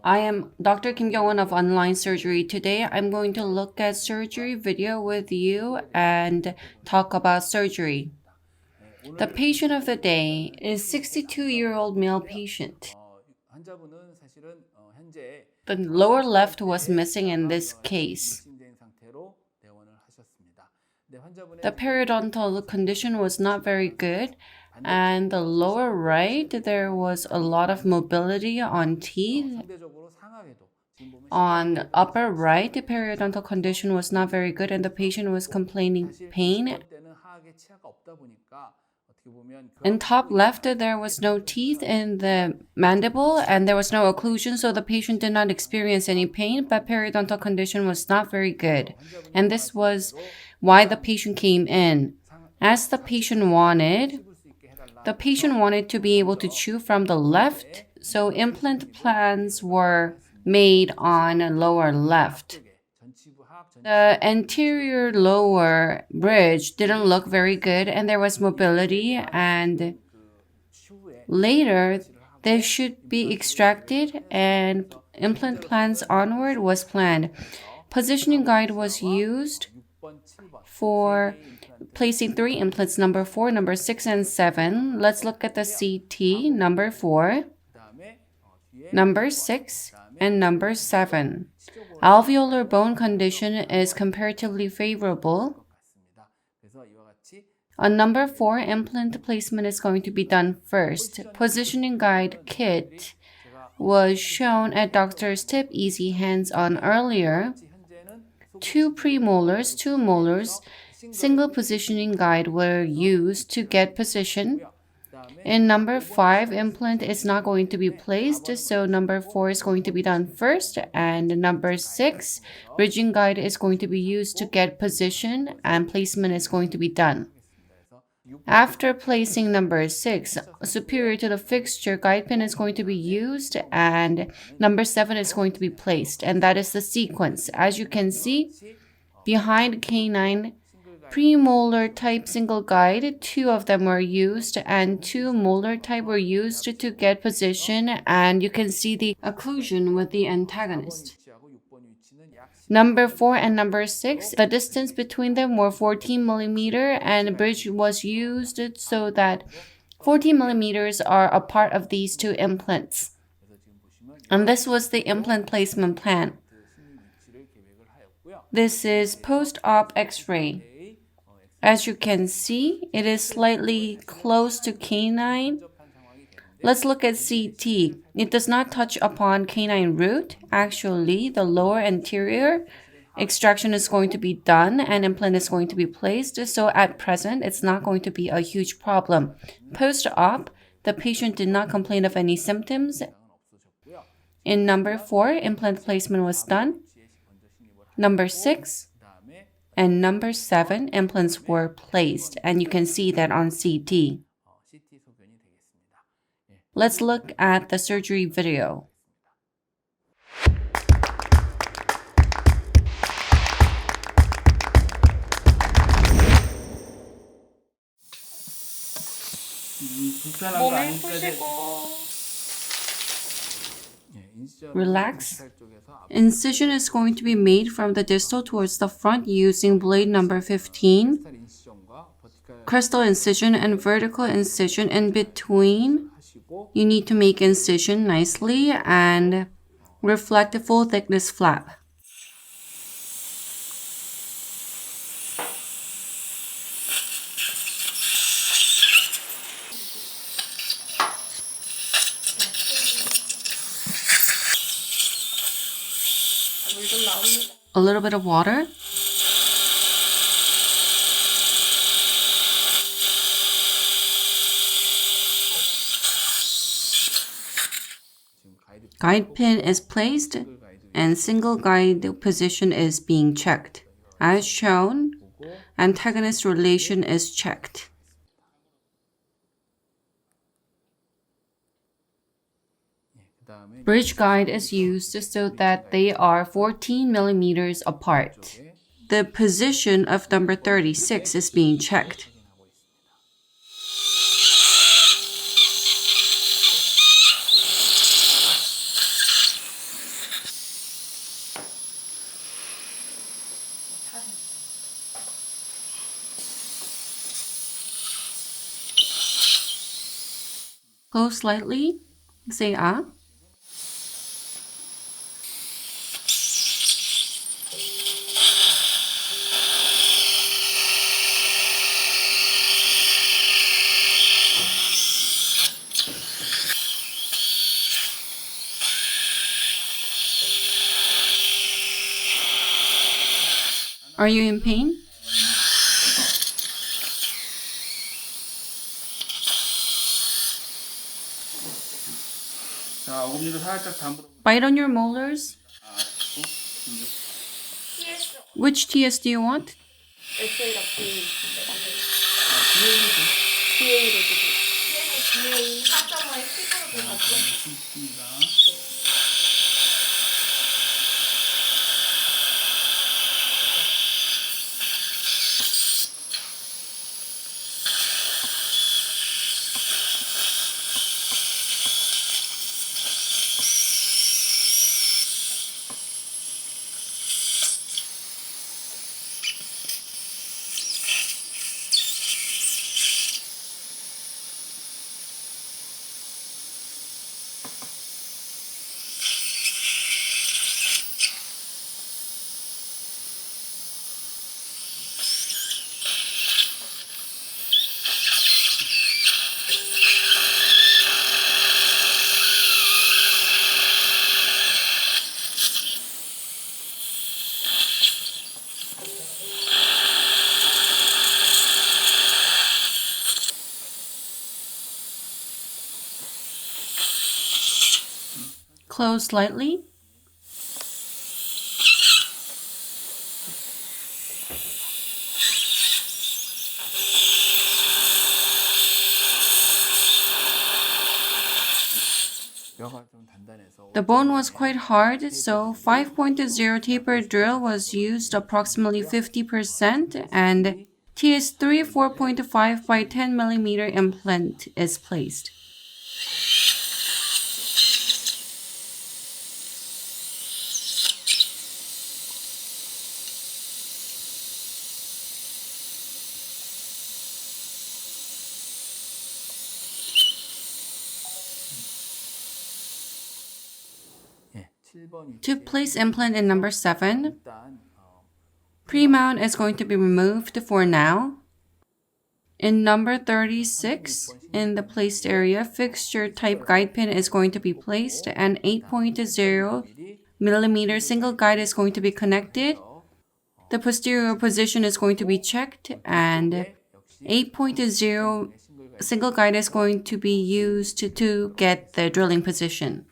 I am Dr. Kim Kyung-won of Online Surgery. Today, I'm going to look at surgery video with you and talk about surgery. The patient of the day is 62-year-old male patient. The lower left was missing in this case. The periodontal condition was not very good, and the lower right, there was a lot of mobility on teeth. On the upper right, the periodontal condition was not very good, and the patient was complaining pain. In top left, there was no teeth in the mandible and there was no occlusion, so the patient did not experience any pain, but periodontal condition was not very good. And this was why the patient came in. As the patient wanted to be able to chew from the left, so implant plans were made on lower left. The anterior lower bridge didn't look very good and there was mobility, and later this should be extracted and implant plans onward was planned. Positioning guide was used for placing 3 implants, number 4, number 6, and 7. Let's look at the CT, number 4, number 6, and number 7. Alveolar bone condition is comparatively favorable. On number 4, implant placement is going to be done first. Positioning guide kit was shown at doctor's tip easy hands-on earlier. 2 premolars, 2 molars, single positioning guide were used to get position. In number 5, implant is not going to be placed, so number 4 is going to be done first, and number 6, bridging guide is going to be used to get position, and placement is going to be done. After placing number 6, superior to the fixture, guide pin is going to be used, and number 7 is going to be placed, and that is the sequence. As you can see, behind canine premolar type single guide, 2 of them were used and 2 molar type were used to get position, and you can see the occlusion with the antagonist. Number 4 and number 6, the distance between them were 14 millimeter and bridge was used so that 14 millimeters are a part of these 2 implants. And this was the implant placement plan. This is post-op x-ray. As you can see, it is slightly close to canine. Let's look at CT. It does not touch upon canine root. Actually, the lower anterior extraction is going to be done and implant is going to be placed. So at present, it's not going to be a huge problem. Post-op, the patient did not complain of any symptoms. In number 4, implant placement was done. Number 6, and number 7, implants were placed, and you can see that on CT. Let's look at the surgery video. Relax. Incision is going to be made from the distal towards the front using blade number 15. Crestal incision and vertical incision in between. You need to make incision nicely and reflect the full thickness flap. A little bit of water. Guide pin is placed and single guide position is being checked. As shown, antagonist relation is checked. Bridge guide is used so that they are 14 millimeters apart. The position of number 36 is being checked. Close slightly. Say ah. Are you in pain? 자, 어금니로 살짝 담으로. Bite on your molars. Which TS do you want? Close slightly. The bone was quite hard, so 5.0 taper drill was used approximately 50%, and TS3 4.5 by 10 millimeter implant is placed. To place implant in number 7, pre-mount is going to be removed for now. In number 36, in the placed area, fixture type guide pin is going to be placed and 8.0 millimeter single guide is going to be connected. The posterior position is going to be checked and 8.0 single guide is going to be used to get the drilling position.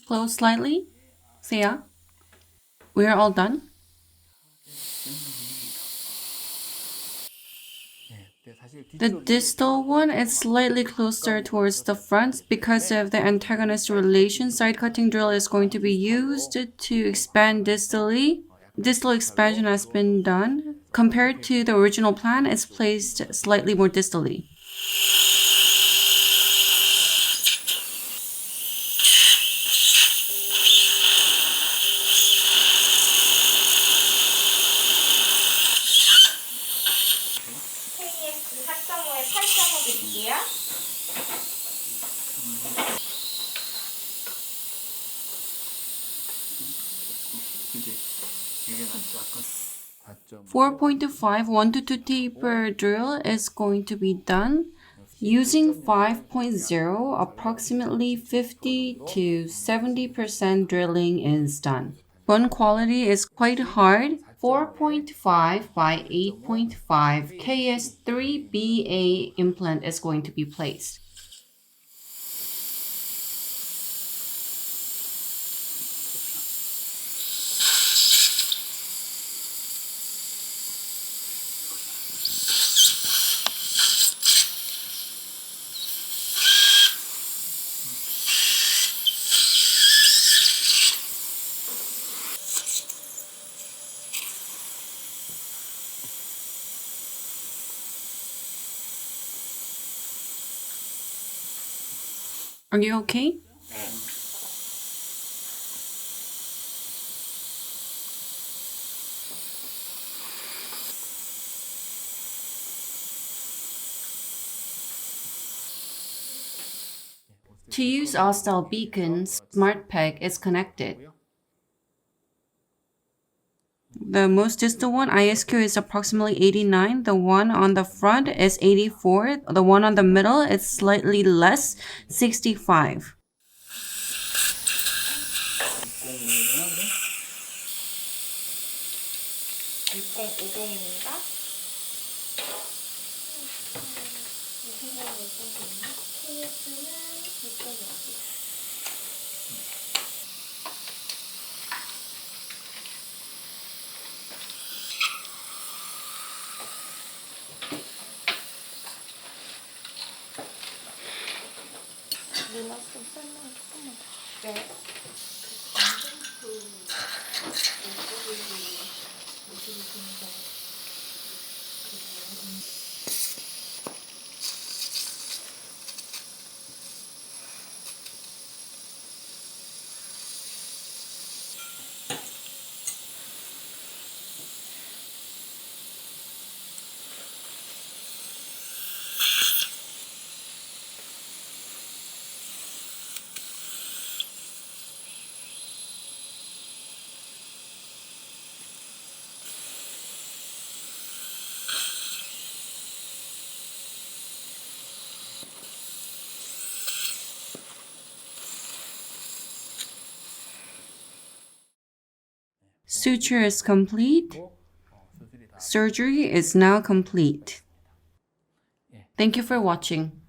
Close slightly. So yeah, we are all done. The distal one is slightly closer towards the front because of the antagonist relation. Side cutting drill is going to be used to expand distally. Distal expansion has been done. Compared to the original plan, it's placed slightly more distally. KS 4.5에 8.5 드릴게요. 그치? 이게 낫지 아까 4.5 1 to 2 taper drill is going to be done. Using 5.0, approximately 50 to 70% drilling is done. Bone quality is quite hard. 4.5 by 8.5 KS3BA implant is going to be placed. Are you okay? To use Osstem beacon, SmartPeg is connected. The most distant one, ISQ, is approximately 89. The one on the front is 84. The one on the middle is slightly less, 65. 6050입니다. 6050입니다. KS는 6050. 누나 좀 설명 조금만 더. 네. Suture is complete. Surgery is now complete. Thank you for watching.